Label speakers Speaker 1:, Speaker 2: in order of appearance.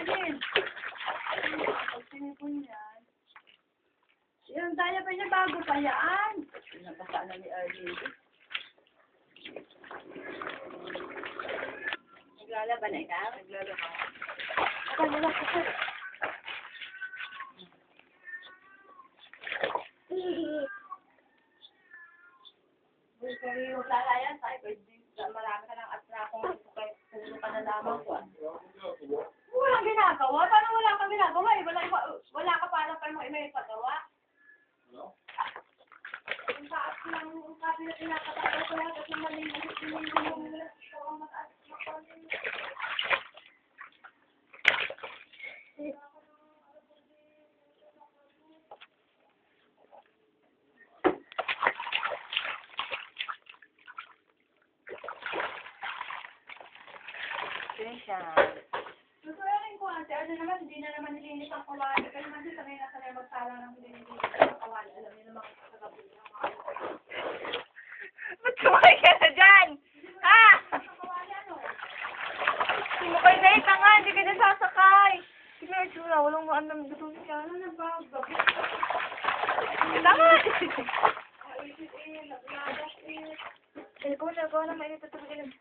Speaker 1: Arlene. Pag sinipon yan. Yung diaper niya bago pa yan. Napasa na ni Arlene. Naglalaban na ikaw? Naglalaban. Naglalaban. Gusto yung lalayan, tayo. Marami ka ng atra kung puro ka na lamang ko. Walang ginagawa? Paano wala kang ginagawa? Wala ka para pa may pagawa? Yung taas lang, yung sabi na pinakatagal ko lahat at yung malinis yung mataas na konti. Tutuloyin ko ate, ano naman, hindi na naman nilinis ang kawali. Kaya naman din sanay na sanay magsalang ng nilinis ang kawali. Alam niyo naman sa gabi ng mga
Speaker 2: Ba't sumakay ka na dyan? Ha?
Speaker 1: ang kawali ano?
Speaker 2: Sumakay na yung tanga, hindi ka na sasakay. Sige, Arjuna, walang maandam dito siya.
Speaker 1: Ano na ba? Gabi.
Speaker 2: Tanga!
Speaker 1: Naglagas eh.
Speaker 2: Eh, kung siya, kung na mainit at tulog